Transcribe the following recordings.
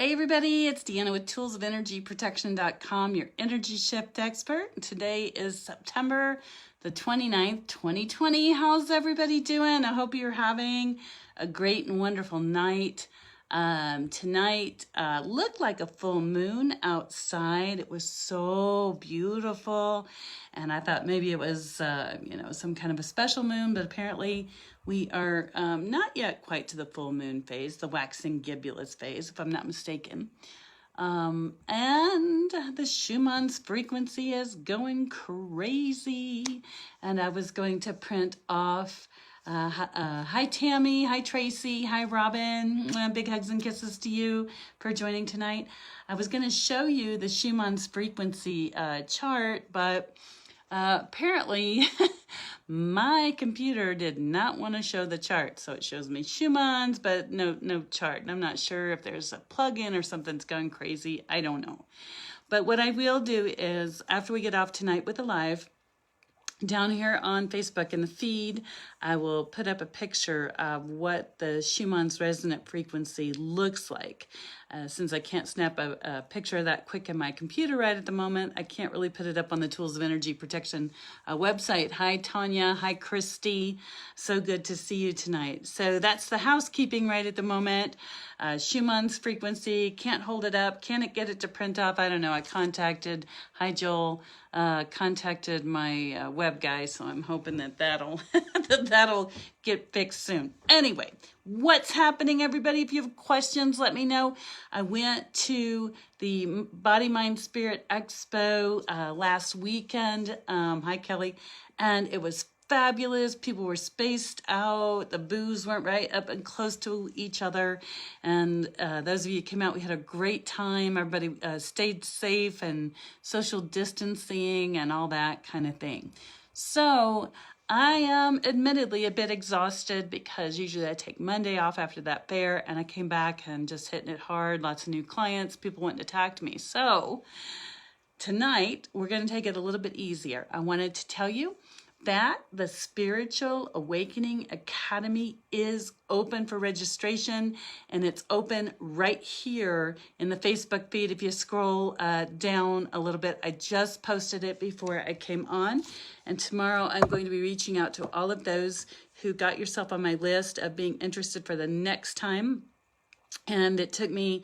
Hey everybody, it's Deanna with toolsofenergyprotection.com, your energy shift expert. Today is September the 29th, 2020. How's everybody doing? I hope you're having a great and wonderful night. Tonight looked like a full moon outside. It was so beautiful, and I thought maybe it was some kind of a special moon, but apparently we are not yet quite to the full moon phase, the waxing gibbous phase, if I'm not mistaken. And the Schumann's frequency is going crazy, and I was going to print off hi Tammy, hi Tracy, hi Robin, big hugs and kisses to you for joining tonight. I was going to show you the Schumann's frequency chart, but apparently my computer did not want to show the chart, so it shows me Schumann's but no chart, and I'm not sure if there's a plug-in or something's going crazy. I don't know. But what I will do is, after we get off tonight with the live, down here on Facebook in the feed, I will put up a picture of what the Schumann's resonant frequency looks like. Since I can't snap a picture of that quick in my computer right at the moment, I can't really put it up on the Tools of Energy Protection website. Hi, Tanya. Hi, Christy. So good to see you tonight. So that's the housekeeping right at the moment. Schumann's frequency, can't hold it up. Can it get it to print off? I don't know. I contacted, hi, Joel, contacted my web guy, so I'm hoping that that'll get fixed soon. Anyway, what's happening, everybody? If you have questions, let me know. I went to the Body, Mind, Spirit Expo last weekend. Hi, Kelly. And it was fabulous. People were spaced out. The booths weren't right up and close to each other. And those of you who came out, we had a great time. Everybody stayed safe and social distancing and all that kind of thing. So I am admittedly a bit exhausted because usually I take Monday off after that fair, and I came back and just hitting it hard. Lots of new clients, people wanting to talk to me. So tonight we're going to take it a little bit easier. I wanted to tell you that the Spiritual Awakening Academy is open for registration, and it's open right here in the Facebook feed. If you scroll down a little bit, I just posted it before I came on, and tomorrow I'm going to be reaching out to all of those who got yourself on my list of being interested for the next time. And it took me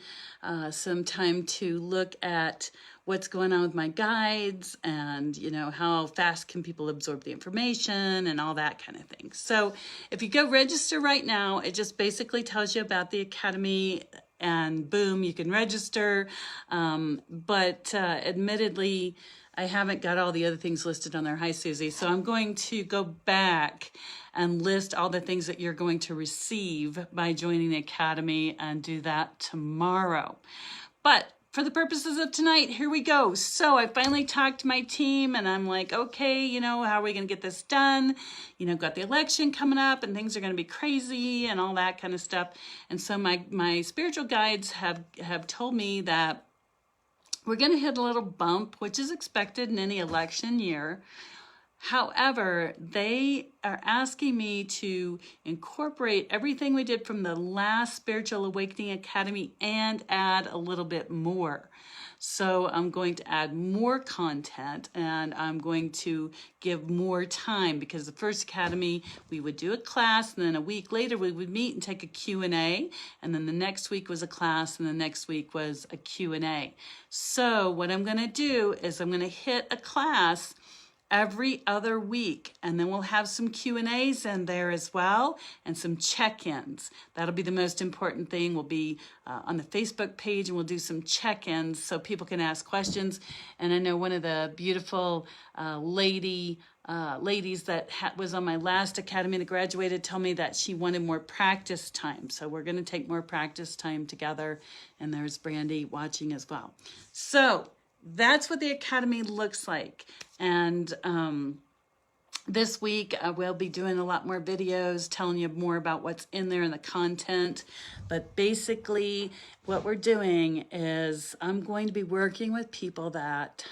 some time to look at what's going on with my guides and, how fast can people absorb the information and all that kind of thing. So if you go register right now, it just basically tells you about the Academy and boom, you can register. But admittedly, I haven't got all the other things listed on there. Hi, Susie. So I'm going to go back and list all the things that you're going to receive by joining the Academy and do that tomorrow. But for the purposes of tonight, here we go. So I finally talked to my team and I'm like, okay, how are we going to get this done? Got the election coming up and things are going to be crazy and all that kind of stuff. And so my spiritual guides have told me that we're going to hit a little bump, which is expected in any election year. However, they are asking me to incorporate everything we did from the last Spiritual Awakening Academy and add a little bit more. So I'm going to add more content, and I'm going to give more time, because the first Academy, we would do a class, and then a week later we would meet and take a Q&A, and then the next week was a class, and the next week was a Q&A. So what I'm going to do is I'm going to hit a class every other week, and then we'll have some Q&As in there as well, and some check-ins. That'll be the most important thing. We'll be on the Facebook page, and we'll do some check-ins so people can ask questions. And I know one of the beautiful ladies that was on my last Academy that graduated told me that she wanted more practice time. So we're going to take more practice time together, and there's Brandy watching as well. So that's what the Academy looks like. And this week we'll be doing a lot more videos telling you more about what's in there and the content. But basically what we're doing is I'm going to be working with people that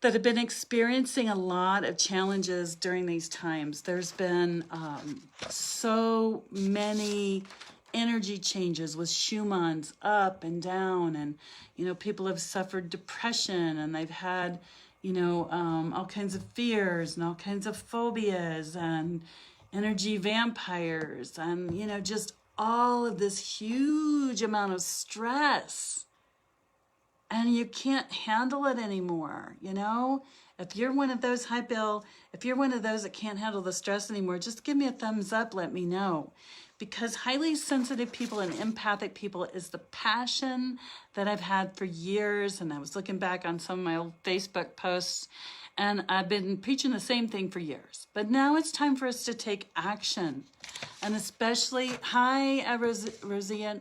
have been experiencing a lot of challenges during these times. There's been so many energy changes with Schumann's up and down, and people have suffered depression, and they've had all kinds of fears and all kinds of phobias and energy vampires, and just all of this huge amount of stress, and you can't handle it anymore. If you're one of those, hi Bill, if you're one of those that can't handle the stress anymore, just give me a thumbs up, let me know. Because highly sensitive people and empathic people is the passion that I've had for years. And I was looking back on some of my old Facebook posts, and I've been preaching the same thing for years. But now it's time for us to take action. And especially, hi, Rosina.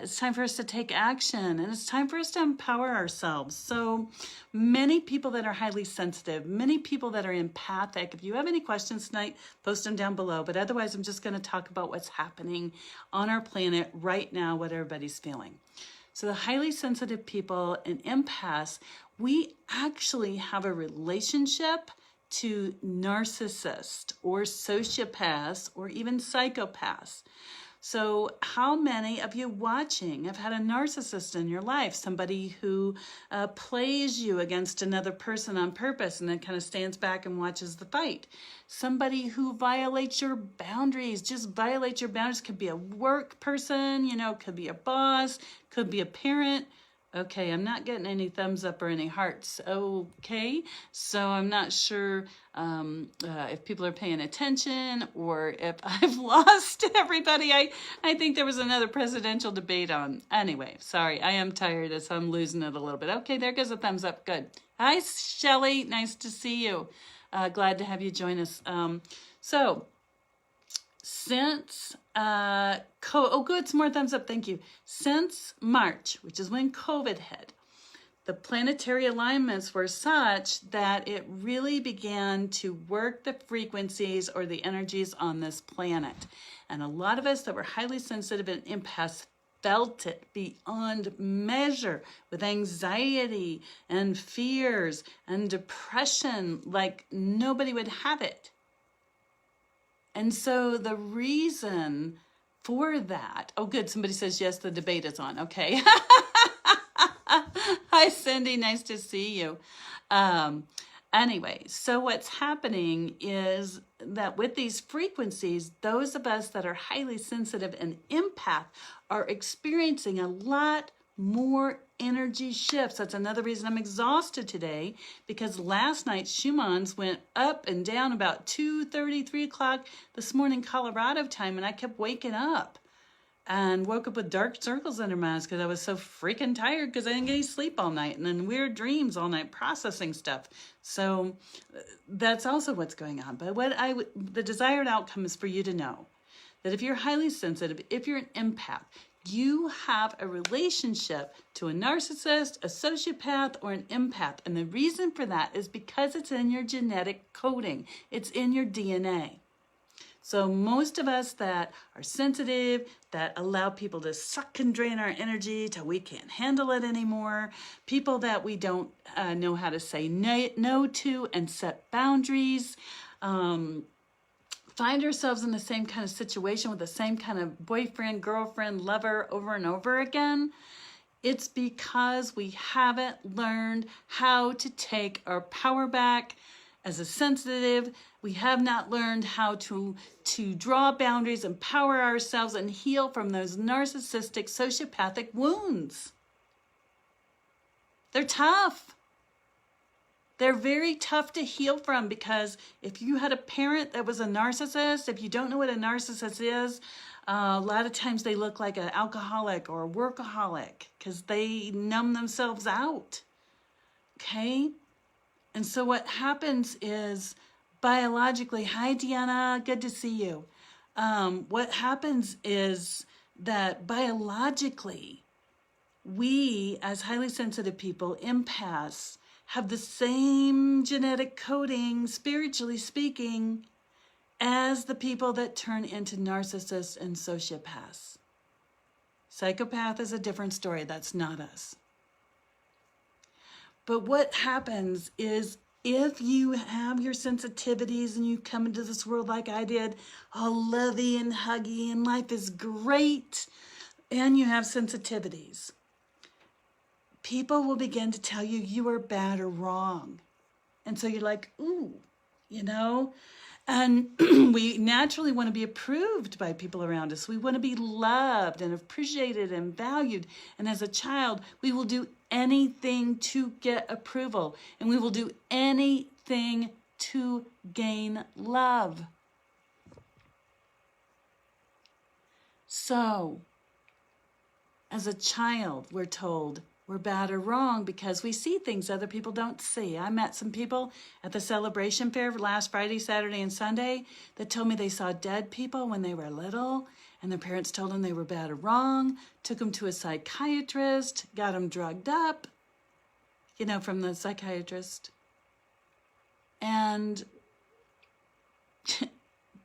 It's time for us to take action, and it's time for us to empower ourselves. So many people that are highly sensitive, many people that are empathic. If you have any questions tonight, post them down below. But otherwise, I'm just going to talk about what's happening on our planet right now, what everybody's feeling. So the highly sensitive people and empaths, we actually have a relationship to narcissists or sociopaths or even psychopaths. So how many of you watching have had a narcissist in your life? Somebody who plays you against another person on purpose and then kind of stands back and watches the fight. Somebody who violates your boundaries, just violates your boundaries. Could be a work person, could be a boss, could be a parent. Okay, I'm not getting any thumbs up or any hearts. Okay, so I'm not sure if people are paying attention or if I've lost everybody. I think there was another presidential debate on. Anyway, sorry, I am tired, so I'm losing it a little bit. Okay, there goes a thumbs up. Good. Hi, Shelly. Nice to see you. Glad to have you join us. Since, good, some more thumbs up, thank you. Since March, which is when COVID hit, the planetary alignments were such that it really began to work the frequencies or the energies on this planet. And a lot of us that were highly sensitive and empaths felt it beyond measure with anxiety and fears and depression like nobody would have it. And so the reason for that, oh good, somebody says, yes, the debate is on. Okay. Hi, Cindy, nice to see you. Anyway, so what's happening is that with these frequencies, those of us that are highly sensitive and empath are experiencing a lot more energy shifts. That's another reason I'm exhausted today, because last night Schumann's went up and down about 2:30, 3 o'clock this morning Colorado time, and I kept waking up and woke up with dark circles under my eyes because I was so freaking tired because I didn't get any sleep all night, and then weird dreams all night processing stuff. So that's also what's going on. But the desired outcome is for you to know that if you're highly sensitive, if you're an empath, you have a relationship to a narcissist, a sociopath, or an empath. And the reason for that is because it's in your genetic coding. It's in your DNA. So most of us that are sensitive, that allow people to suck and drain our energy till we can't handle it anymore, people that we don't know how to say no to and set boundaries, find ourselves in the same kind of situation with the same kind of boyfriend, girlfriend, lover over and over again, it's because we haven't learned how to take our power back. As a sensitive, we have not learned how to draw boundaries, empower ourselves, and heal from those narcissistic, sociopathic wounds. They're tough. They're very tough to heal from, because if you had a parent that was a narcissist, if you don't know what a narcissist is, a lot of times they look like an alcoholic or a workaholic because they numb themselves out. Okay? And so what happens is biologically, hi Deanna, good to see you. What happens is that biologically, we as highly sensitive people, empaths, have the same genetic coding, spiritually speaking, as the people that turn into narcissists and sociopaths. Psychopath is a different story. That's not us. But what happens is if you have your sensitivities and you come into this world like I did, all lovey and huggy and life is great, and you have sensitivities, people will begin to tell you you are bad or wrong. And so you're like, ooh, you know? And we naturally want to be approved by people around us. We want to be loved and appreciated and valued. And as a child, we will do anything to get approval. And we will do anything to gain love. So, as a child, we're told we're bad or wrong because we see things other people don't see. I met some people at the celebration fair last Friday, Saturday, and Sunday that told me they saw dead people when they were little, and their parents told them they were bad or wrong, took them to a psychiatrist, got them drugged up, you know, from the psychiatrist. And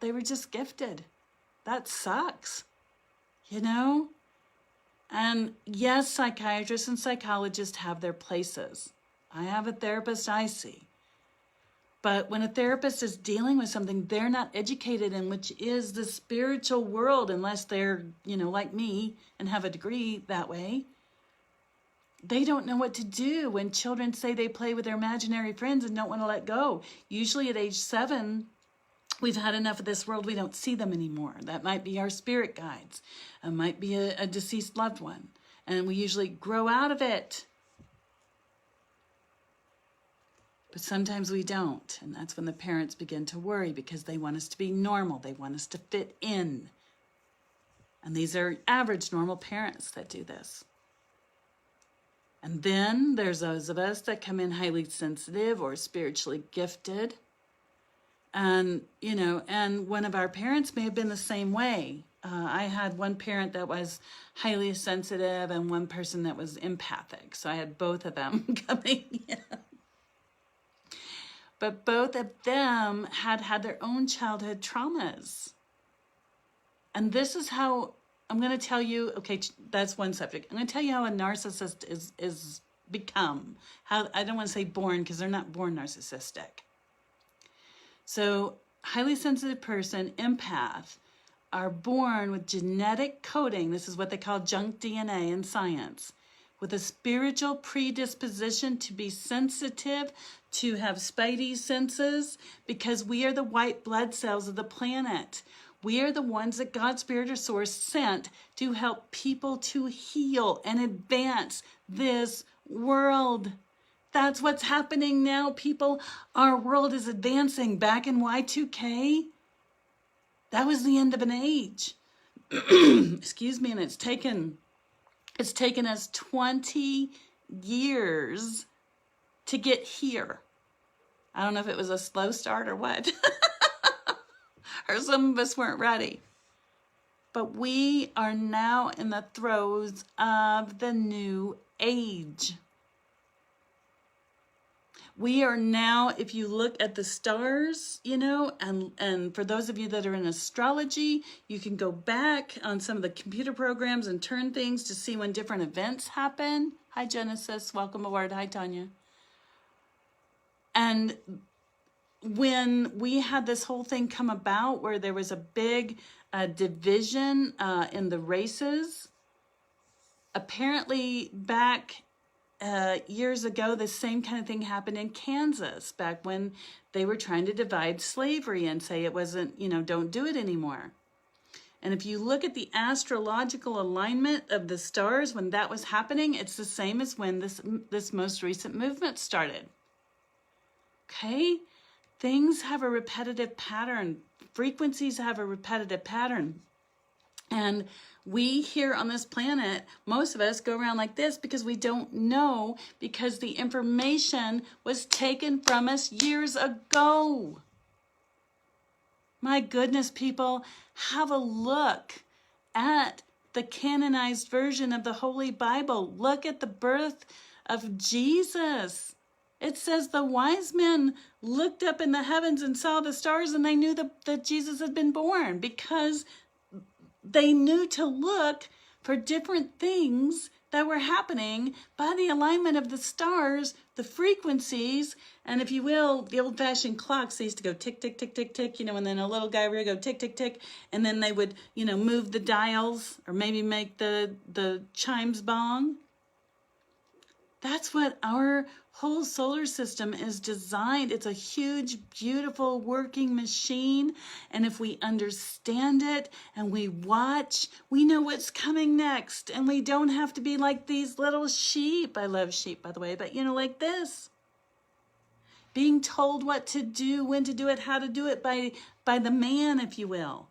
they were just gifted. That sucks, you know? And yes, psychiatrists and psychologists have their places. I have a therapist I see. But when a therapist is dealing with something they're not educated in, which is the spiritual world, unless they're, you know, like me and have a degree that way, they don't know what to do when children say they play with their imaginary friends and don't want to let go. Usually at age 7, we've had enough of this world, we don't see them anymore. That might be our spirit guides. It might be a deceased loved one. And we usually grow out of it. But sometimes we don't. And that's when the parents begin to worry because they want us to be normal. They want us to fit in. And these are average normal parents that do this. And then there's those of us that come in highly sensitive or spiritually gifted. And, you know, and one of our parents may have been the same way. I had one parent that was highly sensitive and one person that was empathic. So I had both of them coming in. But both of them had had their own childhood traumas. And this is how, I'm going to tell you, okay, that's one subject. I'm going to tell you how a narcissist is become. How, I don't want to say born because they're not born narcissistic. So, highly sensitive person, empath, are born with genetic coding. This is what they call junk DNA in science. With a spiritual predisposition to be sensitive, to have spidey senses, because we are the white blood cells of the planet. We are the ones that God, Spirit, or Source sent to help people to heal and advance this world. That's what's happening now, people. Our world is advancing. Back in Y2K, that was the end of an age. Excuse me, and it's taken us 20 years to get here. I don't know if it was a slow start or what. Or some of us weren't ready. But we are now in the throes of the new age. We are now, if you look at the stars, you know, and for those of you that are in astrology, you can go back on some of the computer programs and turn things to see when different events happen. Hi, Genesis. Welcome aboard. Hi, Tanya. And when we had this whole thing come about where there was a big division in the races, apparently back years ago, the same kind of thing happened in Kansas back when they were trying to divide slavery and say it wasn't, you know, don't do it anymore. And if you look at the astrological alignment of the stars when that was happening, it's the same as when this most recent movement started. Okay? Things have a repetitive pattern. Frequencies have a repetitive pattern. And we here on this planet, most of us go around like this because we don't know, because the information was taken from us years ago. My goodness, people, have a look at the canonized version of the Holy Bible. Look at the birth of Jesus. It says the wise men looked up in the heavens and saw the stars, and they knew that Jesus had been born because they knew to look for different things that were happening by the alignment of the stars, the frequencies, and if you will, the old-fashioned clocks, they used to go tick, tick, tick, tick, tick, and then a little guy would go tick, tick, tick, and then they would, move the dials or maybe make the chimes bong. That's what our whole solar system is designed. It's a huge, beautiful working machine. And if we understand it and we watch, we know what's coming next. And we don't have to be like these little sheep. I love sheep, by the way, but like this. Being told what to do, when to do it, how to do it by the man, if you will.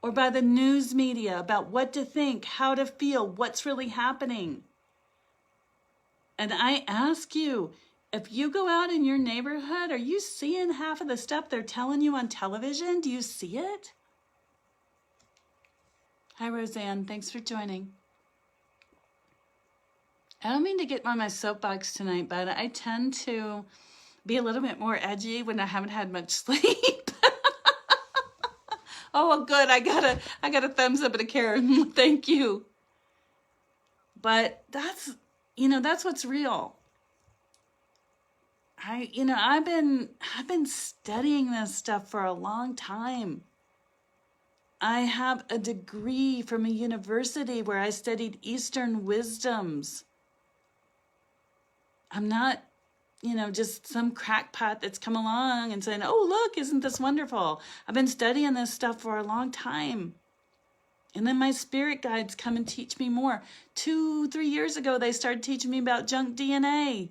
Or by the news media about what to think, how to feel, what's really happening. And I ask you, if you go out in your neighborhood, are you seeing half of the stuff they're telling you on television? Do you see it? Hi, Roseanne. Thanks for joining. I don't mean to get on my soapbox tonight, but I tend to be a little bit more edgy when I haven't had much sleep. Oh, well, good. I got a thumbs up and a Karen. Thank you. But that's what's real. I've been studying this stuff for a long time. I have a degree from a university where I studied Eastern wisdoms. I'm not, just some crackpot that's come along and saying, oh, look, isn't this wonderful? I've been studying this stuff for a long time. And then my spirit guides come and teach me more. 2-3 years ago, they started teaching me about junk DNA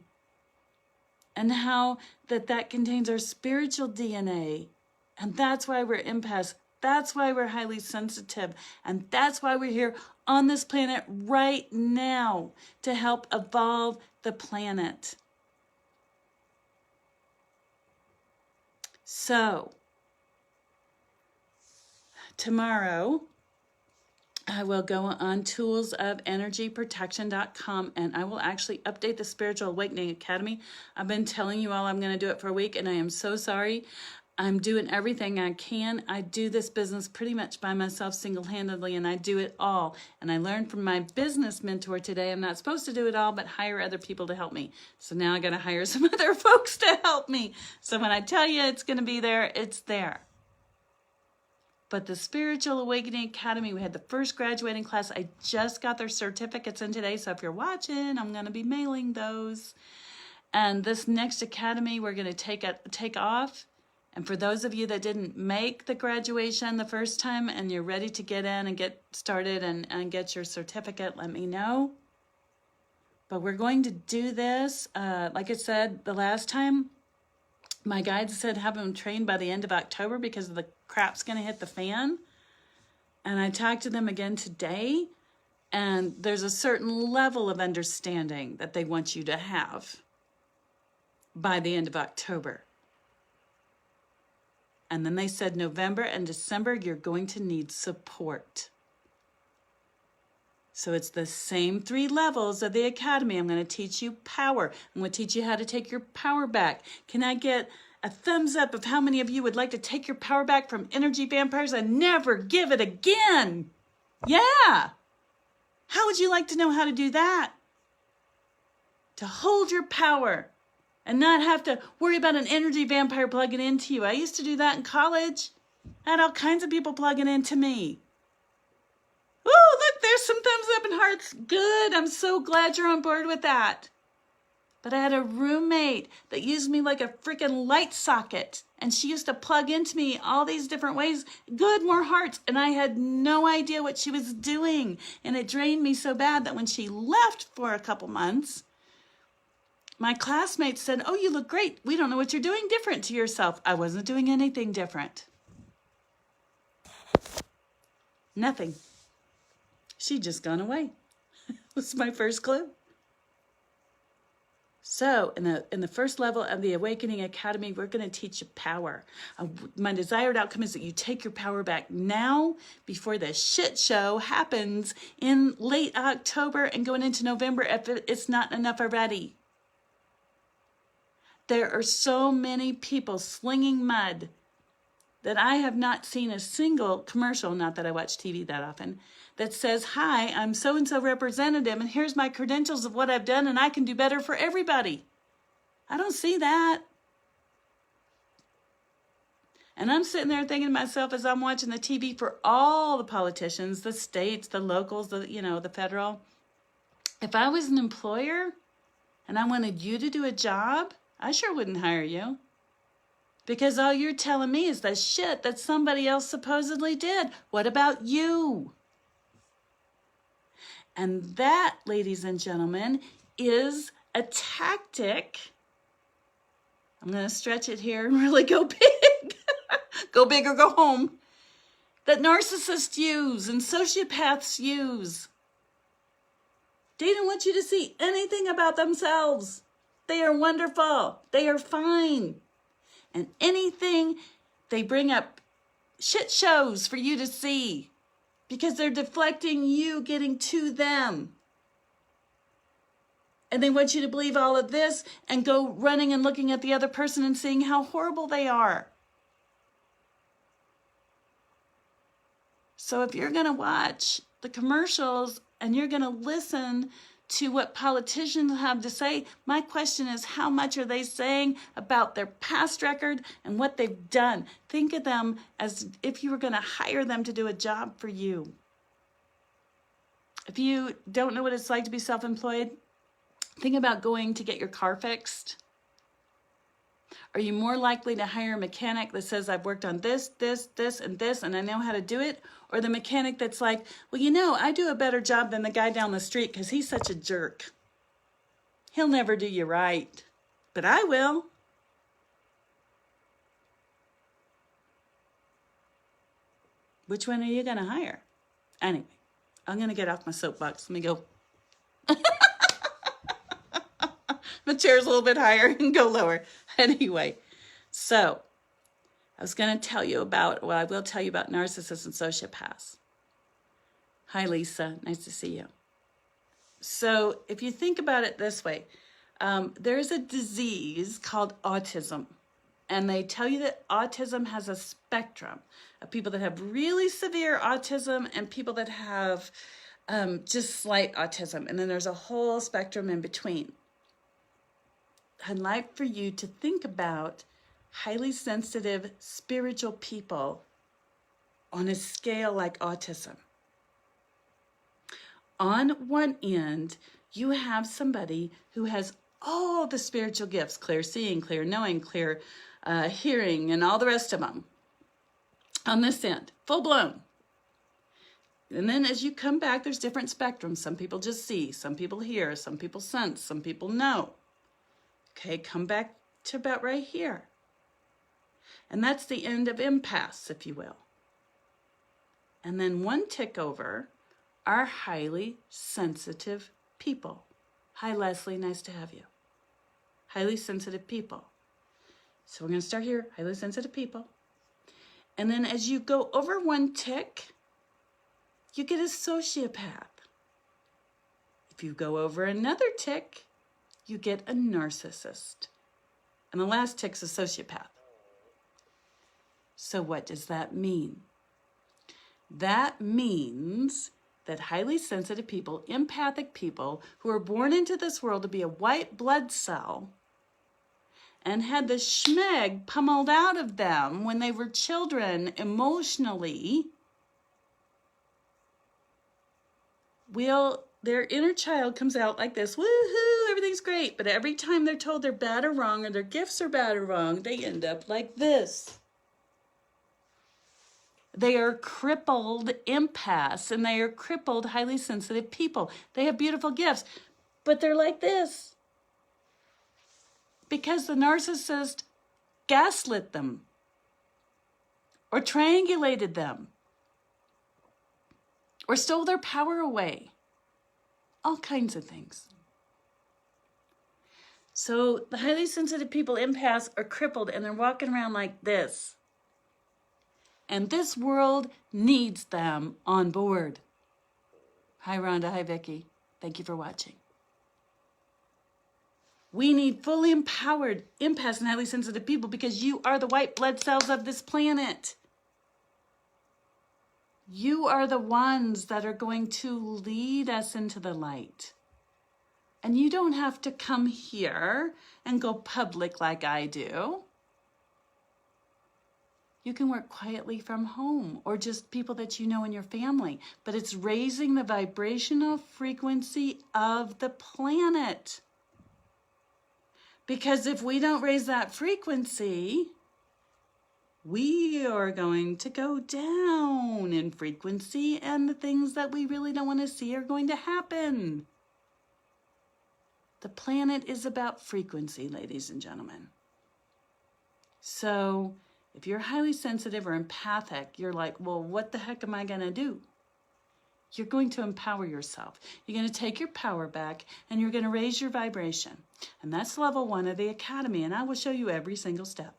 and how that contains our spiritual DNA. And that's why we're empaths. That's why we're highly sensitive. And that's why we're here on this planet right now to help evolve the planet. So, tomorrow, I will go on toolsofenergyprotection.com and I will actually update the Spiritual Awakening Academy. I've been telling you all I'm going to do it for a week and I am so sorry. I'm doing everything I can. I do this business pretty much by myself single-handedly and I do it all. And I learned from my business mentor today I'm not supposed to do it all but hire other people to help me. So now I got to hire some other folks to help me. So when I tell you it's going to be there, it's there. But the Spiritual Awakening Academy, we had the first graduating class. I just got their certificates in today. So if you're watching, I'm going to be mailing those. And this next academy, we're going to take off. And for those of you that didn't make the graduation the first time and you're ready to get in and get started and get your certificate, let me know. But we're going to do this. Like I said, the last time, my guides said have them trained by the end of October because the crap's going to hit the fan. And I talked to them again today. And there's a certain level of understanding that they want you to have by the end of October. And then they said November and December, you're going to need support. So it's the same 3 levels of the academy. I'm going to teach you power. I'm going to teach you how to take your power back. Can I get a thumbs up of how many of you would like to take your power back from energy vampires and never give it again? Yeah. How would you like to know how to do that? To hold your power and not have to worry about an energy vampire plugging into you. I used to do that in college. I had all kinds of people plugging into me. Oh, look, there's some thumbs up and hearts. Good. I'm so glad you're on board with that. But I had a roommate that used me like a freaking light socket. And she used to plug into me all these different ways. Good, more hearts. And I had no idea what she was doing. And it drained me so bad that when she left for a couple months, my classmates said, oh, you look great. We don't know what you're doing different to yourself. I wasn't doing anything different. Nothing. She'd just gone away. Was my first clue. So in the first level of the Awakening Academy, we're going to teach you power. My desired outcome is that you take your power back now before the shit show happens in late October and going into November if it's not enough already. There are so many people slinging mud that I have not seen a single commercial, not that I watch TV that often, that says, hi, I'm so-and-so representative, and here's my credentials of what I've done, and I can do better for everybody. I don't see that. And I'm sitting there thinking to myself as I'm watching the TV for all the politicians, the states, the locals, the federal. If I was an employer and I wanted you to do a job, I sure wouldn't hire you. Because all you're telling me is the shit that somebody else supposedly did. What about you? And that, ladies and gentlemen, is a tactic. I'm going to stretch it here and really go big. Go big or go home. That narcissists use and sociopaths use. They don't want you to see anything about themselves. They are wonderful. They are fine. And anything, they bring up shit shows for you to see because they're deflecting you getting to them. And they want you to believe all of this and go running and looking at the other person and seeing how horrible they are. So if you're going to watch the commercials and you're going to listen to what politicians have to say, my question is, how much are they saying about their past record and what they've done? Think of them as if you were going to hire them to do a job for you. If you don't know what it's like to be self-employed, think about going to get your car fixed. Are you more likely to hire a mechanic that says, I've worked on this, and I know how to do it? Or the mechanic that's like, well, I do a better job than the guy down the street because he's such a jerk. He'll never do you right, but I will. Which one are you going to hire? Anyway, I'm going to get off my soapbox. Let me go. My chair's a little bit higher and go lower. Anyway, so I was going to tell you about, I will tell you about narcissists and sociopaths. Hi, Lisa. Nice to see you. So if you think about it this way, there's a disease called autism. And they tell you that autism has a spectrum of people that have really severe autism and people that have just slight autism. And then there's a whole spectrum in between. I'd like for you to think about highly sensitive spiritual people on a scale like autism. On one end, you have somebody who has all the spiritual gifts, clear seeing, clear knowing, clear hearing, and all the rest of them. On this end, full blown. And then as you come back, there's different spectrums. Some people just see, some people hear, some people sense, some people know. Okay, come back to about right here. And that's the end of empaths, if you will. And then one tick over are highly sensitive people. Hi, Leslie, nice to have you. Highly sensitive people. So we're going to start here, highly sensitive people. And then as you go over one tick, you get a sociopath. If you go over another tick, you get a narcissist. And the last tick's a sociopath. So what does that mean? That means that highly sensitive people, empathic people, who are born into this world to be a white blood cell and had the schmeg pummeled out of them when they were children emotionally, their inner child comes out like this, woohoo, everything's great. But every time they're told they're bad or wrong or their gifts are bad or wrong, they end up like this. They are crippled empaths and they are crippled, highly sensitive people. They have beautiful gifts, but they're like this because the narcissist gaslit them or triangulated them or stole their power away. All kinds of things. So the highly sensitive people, empaths, are crippled and they're walking around like this. And this world needs them on board. Hi, Rhonda. Hi, Vicki. Thank you for watching. We need fully empowered empaths and highly sensitive people because you are the white blood cells of this planet. You are the ones that are going to lead us into the light. And you don't have to come here and go public like I do. You can work quietly from home or just people that you know in your family. But it's raising the vibrational frequency of the planet. Because if we don't raise that frequency, we are going to go down in frequency, and the things that we really don't want to see are going to happen. The planet is about frequency, ladies and gentlemen. So if you're highly sensitive or empathic, you're like, well, what the heck am I going to do? You're going to empower yourself. You're going to take your power back, and you're going to raise your vibration. And that's level 1 of the Academy, and I will show you every single step.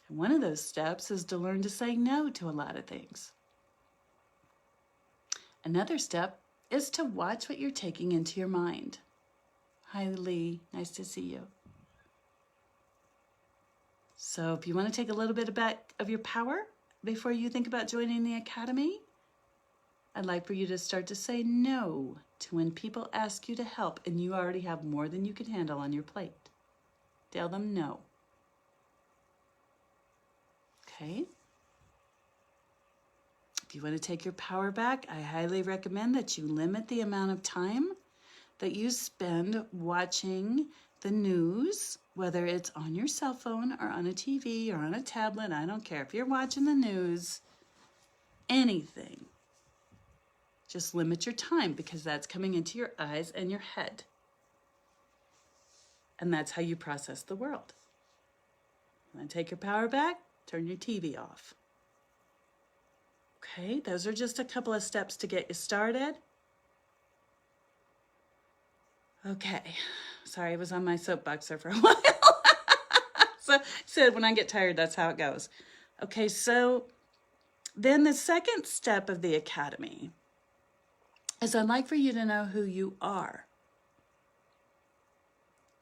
And one of those steps is to learn to say no to a lot of things. Another step is to watch what you're taking into your mind. Hi, Lee. Nice to see you. So if you want to take a little bit of your power before you think about joining the Academy, I'd like for you to start to say no to when people ask you to help and you already have more than you can handle on your plate. Tell them no. Okay? If you want to take your power back, I highly recommend that you limit the amount of time that you spend watching the news, whether it's on your cell phone or on a TV or on a tablet. I don't care. If you're watching the news, anything, just limit your time because that's coming into your eyes and your head. And that's how you process the world. Want to take your power back? Turn your TV off. Okay, those are just a couple of steps to get you started. Okay, sorry, I was on my soapbox there for a while. So I said when I get tired, that's how it goes. Okay, so then the second step of the Academy is I'd like for you to know who you are.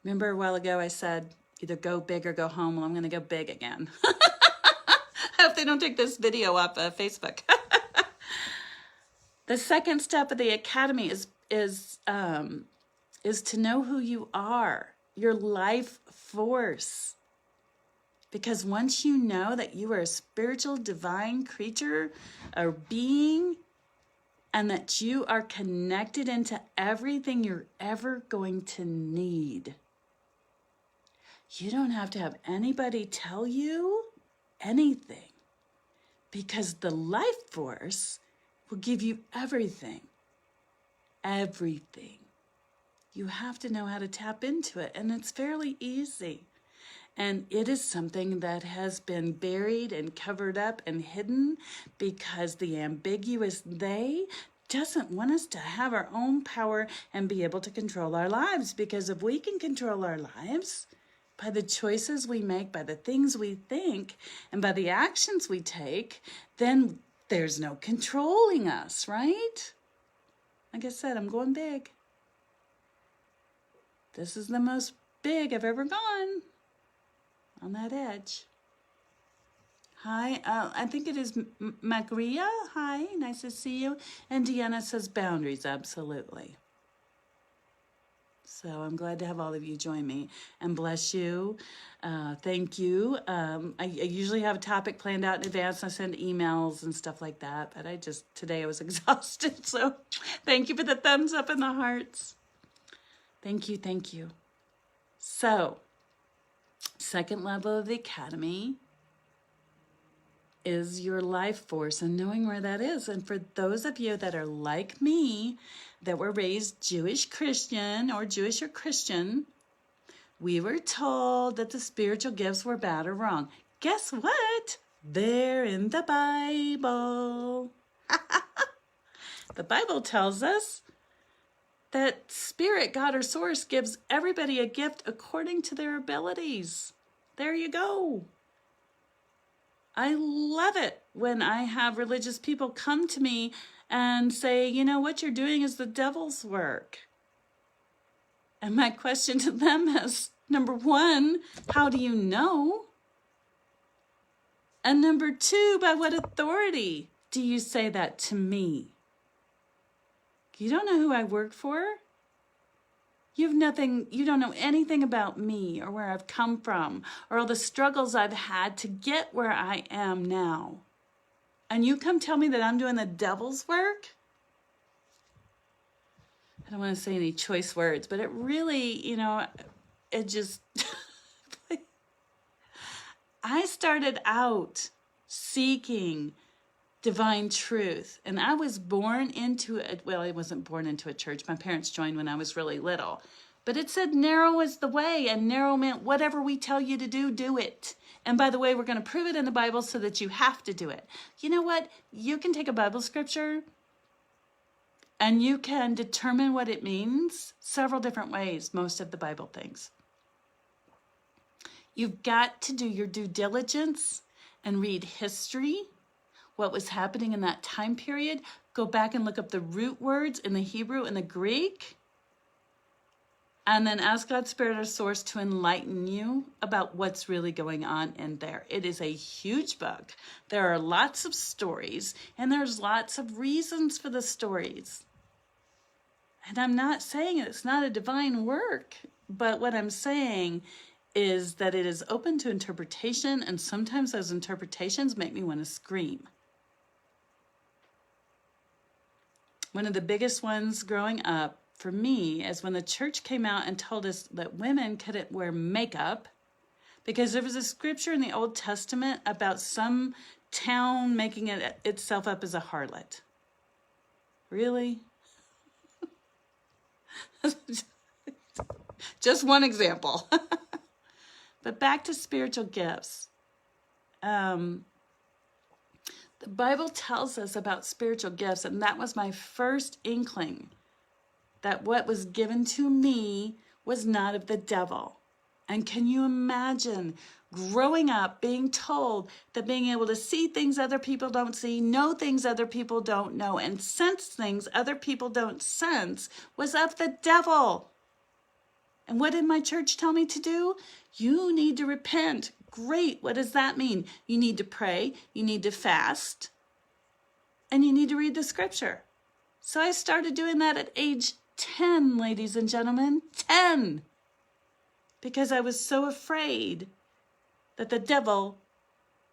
Remember a while ago I said either go big or go home. Well, I'm going to go big again. I hope they don't take this video off Facebook. The second step of the Academy is to know who you are, your life force. Because once you know that you are a spiritual, divine creature or being, and that you are connected into everything you're ever going to need, you don't have to have anybody tell you anything. Because the life force will give you everything. Everything. You have to know how to tap into it, and it's fairly easy. And it is something that has been buried and covered up and hidden because the ambiguous they doesn't want us to have our own power and be able to control our lives. Because if we can control our lives by the choices we make, by the things we think, and by the actions we take, then there's no controlling us, right? Like I said, I'm going big. This is the most big I've ever gone on that edge. Hi, I think it is Magria. Hi, nice to see you. And Deanna says boundaries, absolutely. So I'm glad to have all of you join me, and bless you. Thank you. I usually have a topic planned out in advance. I send emails and stuff like that, but today I was exhausted. So thank you for the thumbs up and the hearts. Thank you, thank you. So, second level of the Academy is your life force and knowing where that is. And for those of you that are like me, that were raised Jewish Christian or Jewish or Christian, we were told that the spiritual gifts were bad or wrong. Guess what? They're in the Bible. The Bible tells us that Spirit, God, or Source gives everybody a gift according to their abilities. There you go. I love it when I have religious people come to me and say, you know, what you're doing is the devil's work. And my question to them is, number one, how do you know? And number two, by what authority do you say that to me? You don't know who I work for. You don't know anything about me or where I've come from or all the struggles I've had to get where I am now. And you come tell me that I'm doing the devil's work? I don't want to say any choice words, but it really, it just, I started out seeking divine truth. And I was born into it. Well, I wasn't born into a church. My parents joined when I was really little. But it said narrow is the way, and narrow meant whatever we tell you to do, do it. And by the way, we're going to prove it in the Bible so that you have to do it. You know what? You can take a Bible scripture and you can determine what it means several different ways, most of the Bible things. You've got to do your due diligence and read history, what was happening in that time period. Go back and look up the root words in the Hebrew and the Greek. And then ask God's Spirit or Source to enlighten you about what's really going on in there. It is a huge book. There are lots of stories, and there's lots of reasons for the stories. And I'm not saying it's not a divine work, but what I'm saying is that it is open to interpretation, and sometimes those interpretations make me want to scream. One of the biggest ones growing up for me is when the church came out and told us that women couldn't wear makeup because there was a scripture in the Old Testament about some town making itself up as a harlot. Really? Just one example. But back to spiritual gifts. The Bible tells us about spiritual gifts, and that was my first inkling that what was given to me was not of the devil. And can you imagine growing up being told that being able to see things other people don't see, know things other people don't know, and sense things other people don't sense was of the devil? And what did my church tell me to do? You need to repent. Great. What does that mean? You need to pray, you need to fast, and you need to read the scripture. So I started doing that at age 10, ladies and gentlemen, 10. Because I was so afraid that the devil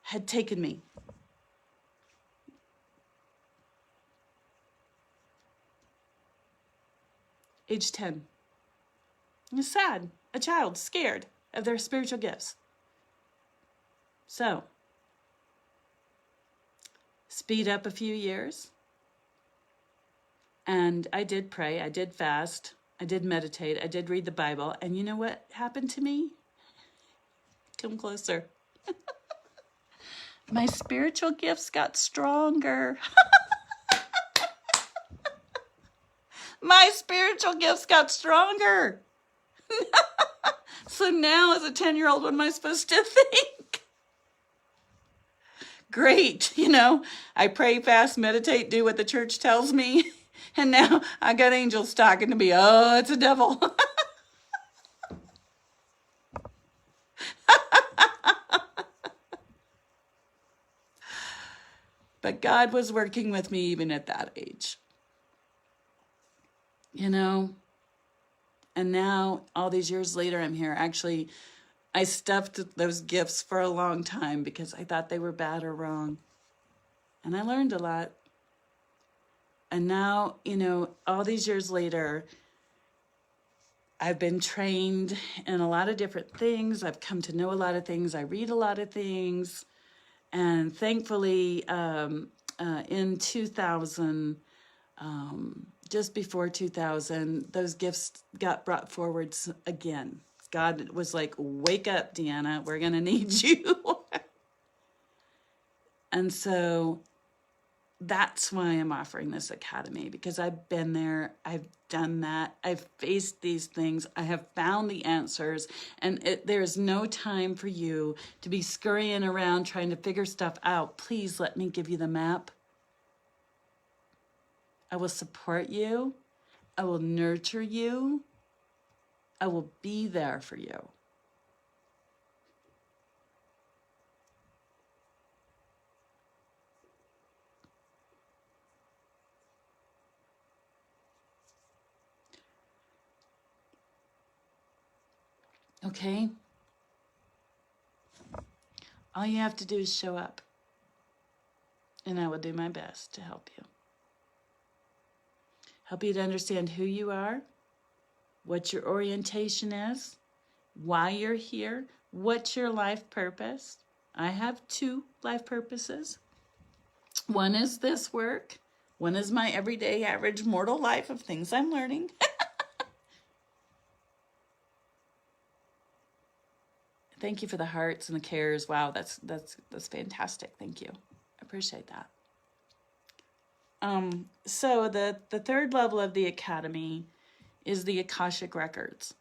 had taken me. Age 10. It was sad. A child scared of their spiritual gifts. So, speed up a few years. And I did pray, I did fast, I did meditate, I did read the Bible. And you know what happened to me? Come closer. My spiritual gifts got stronger. My spiritual gifts got stronger. So now as a 10-year-old, what am I supposed to think? Great, I pray, fast, meditate, do what the church tells me. And now I got angels talking to me. Oh, it's a devil. But God was working with me even at that age. And now, all these years later, I'm here. Actually, I stuffed those gifts for a long time because I thought they were bad or wrong. And I learned a lot. And now, all these years later, I've been trained in a lot of different things. I've come to know a lot of things. I read a lot of things. And thankfully, in 2000, just before 2000, those gifts got brought forward again. God was like, wake up, Deanna, we're going to need you. And so that's why I'm offering this academy, because I've been there, I've done that, I've faced these things, I have found the answers, and there's no time for you to be scurrying around trying to figure stuff out. Please let me give you the map. I will support you. I will nurture you. I will be there for you. Okay? All you have to do is show up. And I will do my best to help you. Help you to understand who you are, what your orientation is, why you're here, what's your life purpose. I have 2 life purposes. One is this work. One is my everyday average mortal life of things I'm learning. Thank you for the hearts and the cares. Wow, that's fantastic. Thank you. I appreciate that. So the 3rd level of the Academy is the Akashic Records.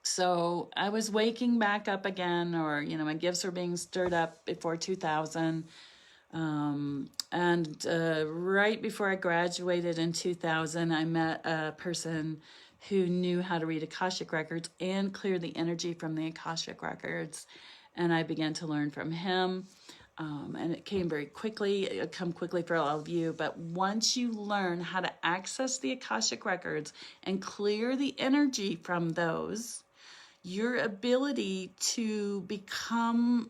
So I was waking back up again, or, my gifts were being stirred up before 2000. And right before I graduated in 2000, I met a person who knew how to read Akashic Records and clear the energy from the Akashic Records. And I began to learn from him. And it came very quickly. It'll come quickly for all of you. But once you learn how to access the Akashic Records and clear the energy from those, your ability to become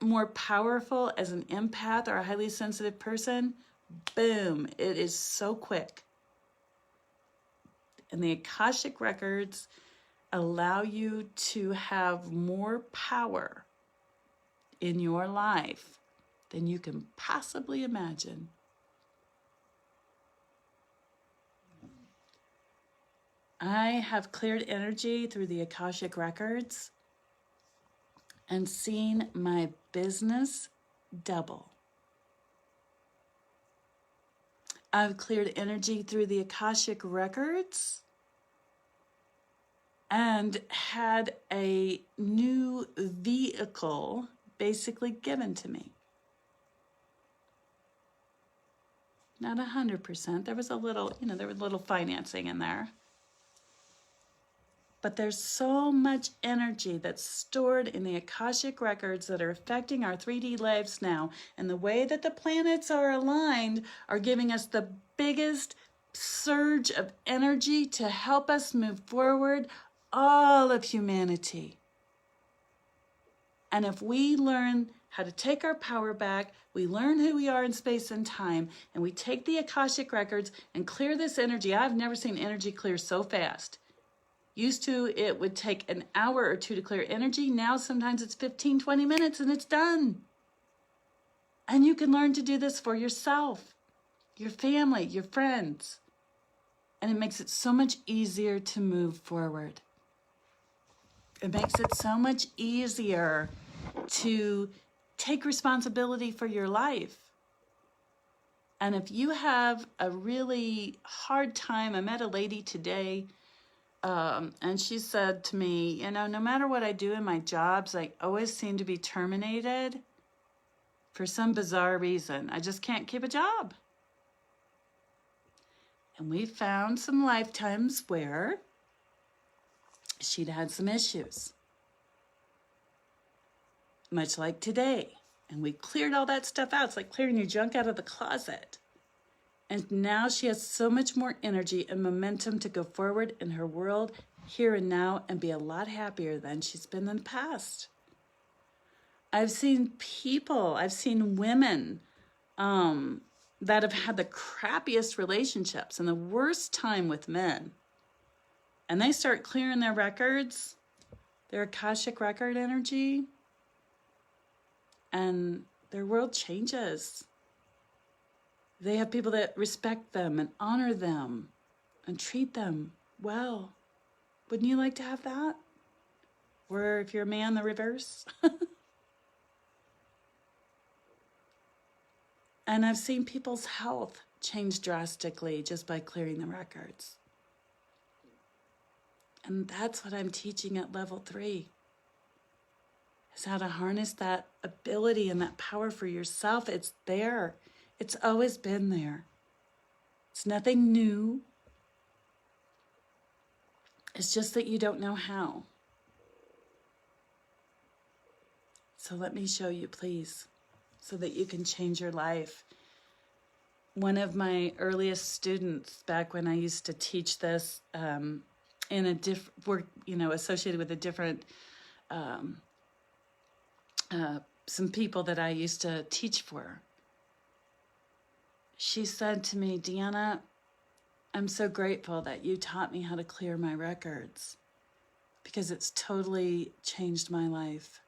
more powerful as an empath or a highly sensitive person, boom, it is so quick. And the Akashic Records allow you to have more power in your life than you can possibly imagine. I have cleared energy through the Akashic Records and seen my business double. I've cleared energy through the Akashic Records and had a new vehicle basically given to me. Not 100%. There was a little, there was a little financing in there. But there's so much energy that's stored in the Akashic Records that are affecting our 3D lives now. And the way that the planets are aligned are giving us the biggest surge of energy to help us move forward, all of humanity. And if we learn how to take our power back, we learn who we are in space and time, and we take the Akashic Records and clear this energy. I've never seen energy clear so fast. Used to, it would take an hour or 2 to clear energy. Now, sometimes it's 15, 20 minutes and it's done. And you can learn to do this for yourself, your family, your friends. And it makes it so much easier to move forward. It makes it so much easier to take responsibility for your life. And if you have a really hard time, I met a lady today, and she said to me, no matter what I do in my jobs, I always seem to be terminated for some bizarre reason. I just can't keep a job. And we found some lifetimes where she'd had some issues, much like today. And we cleared all that stuff out. It's like clearing your junk out of the closet. And now she has so much more energy and momentum to go forward in her world here and now and be a lot happier than she's been in the past. I've seen women that have had the crappiest relationships and the worst time with men. And they start clearing their records, their Akashic record energy, and their world changes. They have people that respect them and honor them and treat them well. Wouldn't you like to have that? Or if you're a man, the reverse. And I've seen people's health change drastically just by clearing the records. And that's what I'm teaching at level 3. Is how to harness that ability and that power for yourself. It's there. It's always been there. It's nothing new. It's just that you don't know how. So let me show you, please, so that you can change your life. One of my earliest students, back when I used to teach this in a different, associated with a different, some people that I used to teach for, she said to me, Deanna, I'm so grateful that you taught me how to clear my records because it's totally changed my life.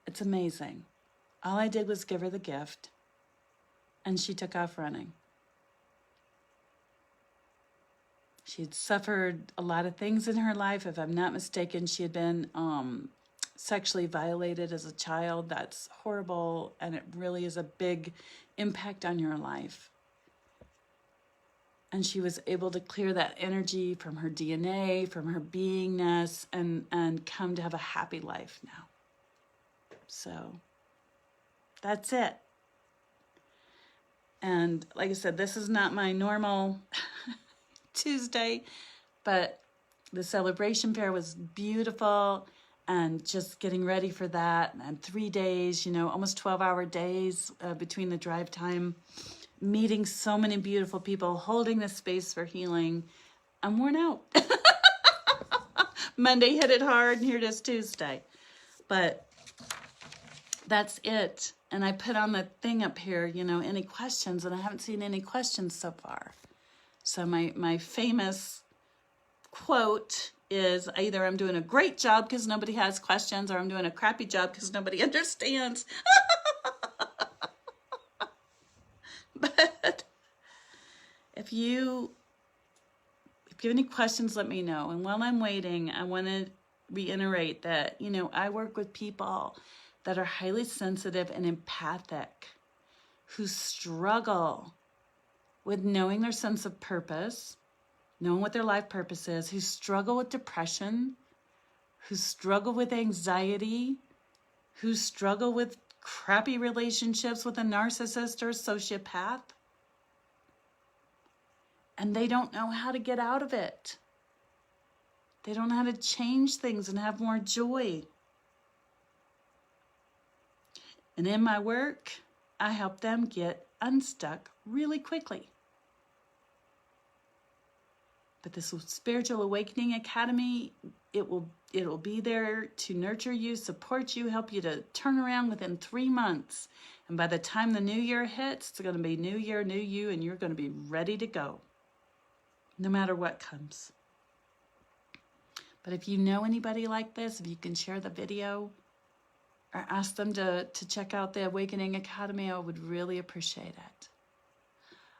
It's amazing. All I did was give her the gift, and she took off running. She'd suffered a lot of things in her life. If I'm not mistaken, she had been sexually violated as a child. That's horrible, and it really is a big impact on your life. And she was able to clear that energy from her DNA, from her beingness, and come to have a happy life now. So that's it. And like I said, this is not my normal Tuesday, but the celebration fair was beautiful, and just getting ready for that. And 3 days, almost 12-hour days between the drive time, meeting so many beautiful people, holding the space for healing. I'm worn out. Monday hit it hard, and here it is Tuesday. But that's it. And I put on the thing up here, any questions, and I haven't seen any questions so far. So my famous quote is either I'm doing a great job because nobody has questions, or I'm doing a crappy job because nobody understands. But if you have any questions, let me know. And while I'm waiting, I want to reiterate that, I work with people that are highly sensitive and empathic, who struggle with knowing their sense of purpose, knowing what their life purpose is, who struggle with depression, who struggle with anxiety, who struggle with crappy relationships with a narcissist or a sociopath, and they don't know how to get out of it. They don't know how to change things and have more joy. And in my work, I help them get unstuck really quickly. But this Spiritual Awakening Academy, it'll be there to nurture you, support you, help you to turn around within 3 months. And by the time the new year hits, it's going to be new year, new you, and you're going to be ready to go, no matter what comes. But if you know anybody like this, if you can share the video or ask them to check out the Awakening Academy, I would really appreciate it.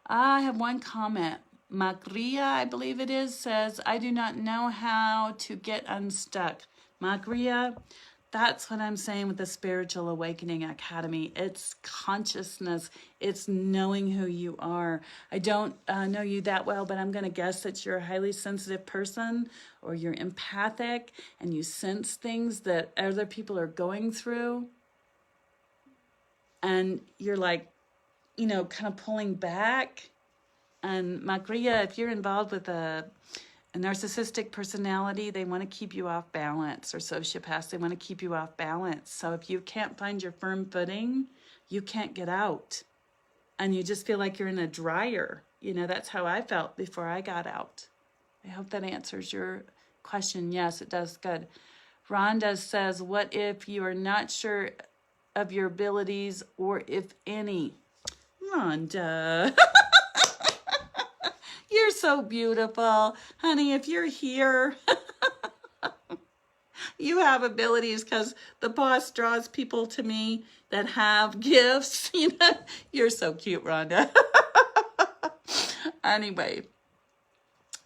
I have one comment. Magria, I believe it is, says, I do not know how to get unstuck. Magria, that's what I'm saying with the Spiritual Awakening Academy. It's consciousness. It's knowing who you are. I don't know you that well, but I'm going to guess that you're a highly sensitive person, or you're empathic, and you sense things that other people are going through. And you're like, kind of pulling back. And Magria, if you're involved with a narcissistic personality, they want to keep you off balance, or sociopaths, they want to keep you off balance. So if you can't find your firm footing, you can't get out. And you just feel like you're in a dryer. That's how I felt before I got out. I hope that answers your question. Yes, it does. Good. Rhonda says, what if you are not sure of your abilities, or if any? Rhonda. You're so beautiful. Honey, if you're here, you have abilities, because the boss draws people to me that have gifts. You're so cute, Rhonda. Anyway,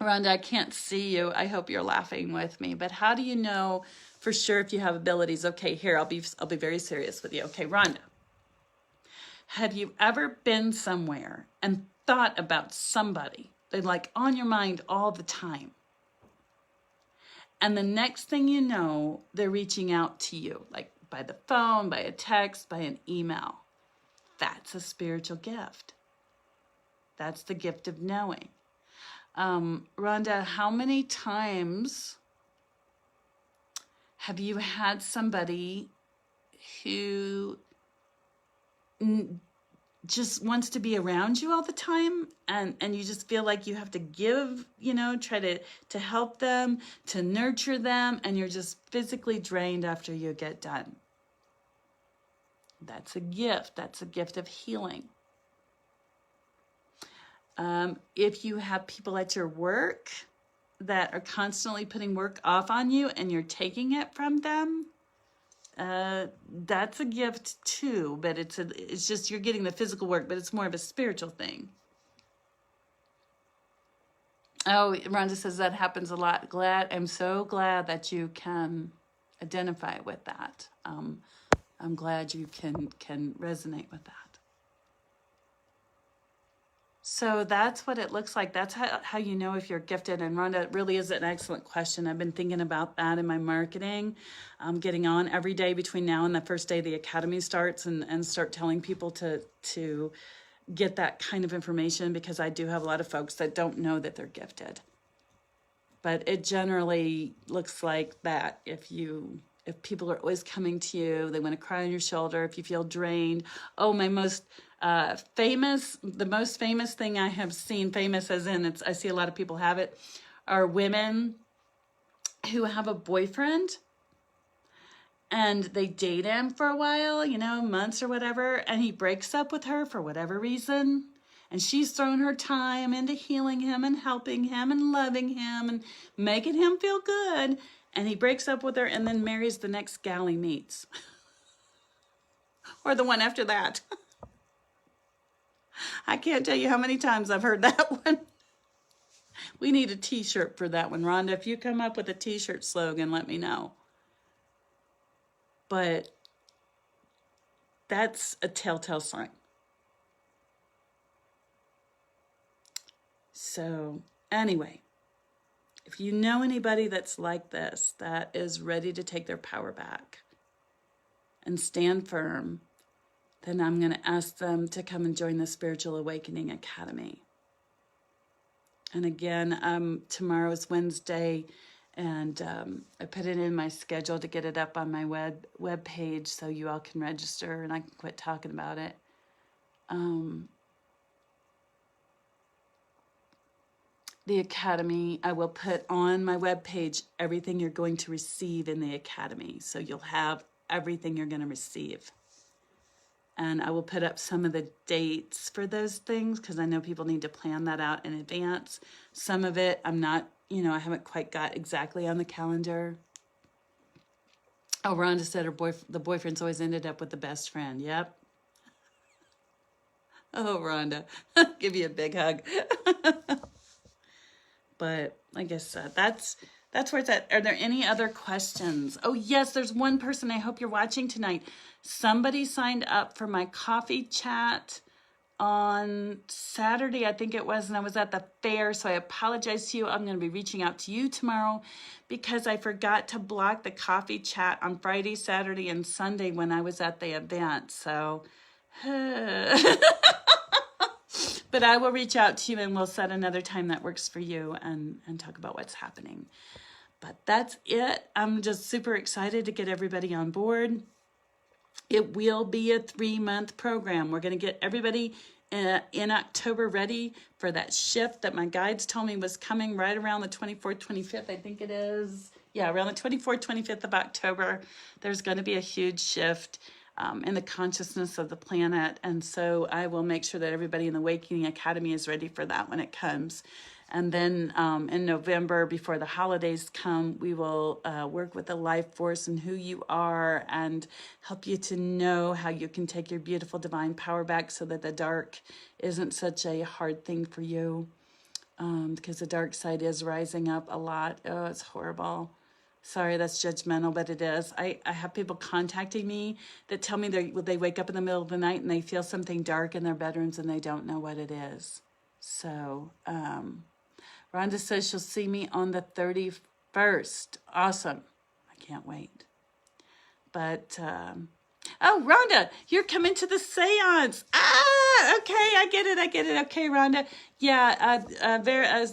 Rhonda, I can't see you. I hope you're laughing with me. But how do you know for sure if you have abilities? Okay, here, I'll be very serious with you. Okay, Rhonda, have you ever been somewhere and thought about somebody? They're like on your mind all the time. And the next thing you know, they're reaching out to you, like by the phone, by a text, by an email. That's a spiritual gift. That's the gift of knowing. Rhonda, how many times have you had somebody who just wants to be around you all the time, and you just feel like you have to give, try to help them, to nurture them, and you're just physically drained after you get done? That's a gift. That's a gift of healing. If you have people at your work that are constantly putting work off on you and you're taking it from them, that's a gift too, but it's just you're getting the physical work, but it's more of a spiritual thing. Oh, Rhonda says that happens a lot. I'm so glad that you can identify with that. I'm glad you can resonate with that. So that's what it looks like. That's how you know if you're gifted. And Rhonda, it really is an excellent question. I've been thinking about that in my marketing. I'm getting on every day between now and the first day the academy starts, and start telling people to get that kind of information, because I do have a lot of folks that don't know that they're gifted. But it generally looks like that. If people are always coming to you, they want to cry on your shoulder, if you feel drained. Oh, the most famous thing I have seen, famous as in I see a lot of people have it, are women who have a boyfriend and they date him for a while, months or whatever, and he breaks up with her for whatever reason. And she's thrown her time into healing him and helping him and loving him and making him feel good. And he breaks up with her and then marries the next gal he meets. Or the one after that. I can't tell you how many times I've heard that one. We need a t-shirt for that one, Rhonda. If you come up with a t-shirt slogan, let me know. But that's a telltale sign. So anyway, if you know anybody that's like this, that is ready to take their power back and stand firm, then I'm going to ask them to come and join the Spiritual Awakening Academy. And again, tomorrow is Wednesday, and I put it in my schedule to get it up on my web page so you all can register and I can quit talking about it. The Academy, I will put on my webpage everything you're going to receive in the Academy. So you'll have everything you're going to receive. And I will put up some of the dates for those things, because I know people need to plan that out in advance. Some of it I'm not, I haven't quite got exactly on the calendar. Oh, Rhonda said the boyfriend's always ended up with the best friend. Yep. Oh, Rhonda, give you a big hug. But I guess that's where it's at. Are there any other questions? Oh, yes, there's one person. I hope you're watching tonight. Somebody signed up for my coffee chat on Saturday, I think it was, and I was at the fair, so I apologize to you. I'm going to be reaching out to you tomorrow because I forgot to block the coffee chat on Friday, Saturday, and Sunday when I was at the event. So... But I will reach out to you and we'll set another time that works for you and talk about what's happening. But that's it. I'm just super excited to get everybody on board. It will be a 3-month program. We're going to get everybody in October ready for that shift that my guides told me was coming right around the 24th, 25th, I think it is. Yeah, around the 24th, 25th of October. There's going to be a huge shift in the consciousness of the planet. And so I will make sure that everybody in the Awakening Academy is ready for that when it comes. And then in November, before the holidays come, we will work with the life force and who you are and help you to know how you can take your beautiful divine power back so that the dark isn't such a hard thing for you. Because the dark side is rising up a lot. Oh, it's horrible. Sorry, that's judgmental, but it is. I have people contacting me that tell me they wake up in the middle of the night and they feel something dark in their bedrooms and they don't know what it is. So, Rhonda says she'll see me on the 31st. Awesome. I can't wait. But, oh, Rhonda, you're coming to the seance. Ah! Okay, I get it. I get it. Okay, Rhonda. Yeah,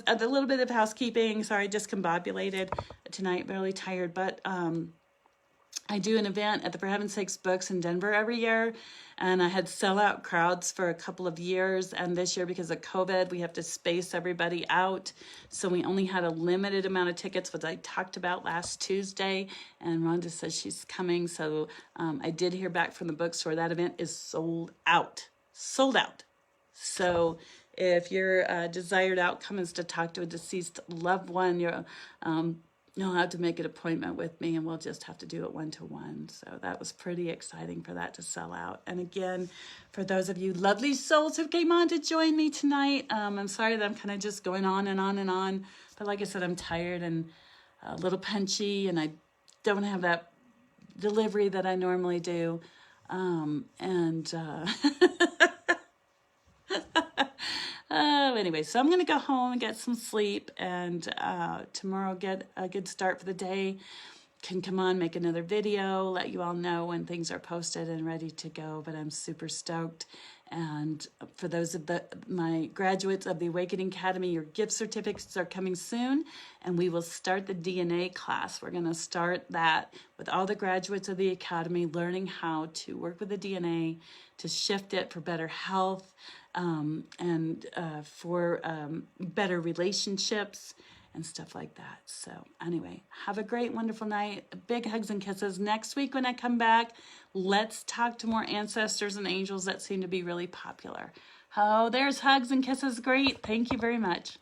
a little bit of housekeeping. Sorry, discombobulated tonight. Really tired, but I do an event at the For Heaven's Sakes Books in Denver every year, and I had sellout crowds for a couple of years, and this year because of COVID, we have to space everybody out, so we only had a limited amount of tickets, which I talked about last Tuesday, and Rhonda says she's coming, so I did hear back from the bookstore. That event is sold out. Sold out. So if your desired outcome is to talk to a deceased loved one, you'll have to make an appointment with me, and we'll just have to do it one-to-one. So that was pretty exciting for that to sell out. And again, for those of you lovely souls who came on to join me tonight, I'm sorry that I'm kind of just going on and on and on. But like I said, I'm tired and a little punchy, and I don't have that delivery that I normally do. Anyway, so I'm going to go home and get some sleep, and tomorrow get a good start for the day. Can come on, make another video, let you all know when things are posted and ready to go, but I'm super stoked. And for those of my graduates of the Awakening Academy, your gift certificates are coming soon, and we will start the DNA class. We're going to start that with all the graduates of the Academy, learning how to work with the DNA, to shift it for better health, and for better relationships and stuff like that. So anyway, have a great, wonderful night. Big hugs and kisses. Next week when I come back, let's talk to more ancestors and angels that seem to be really popular. Oh, there's hugs and kisses. Great. Thank you very much.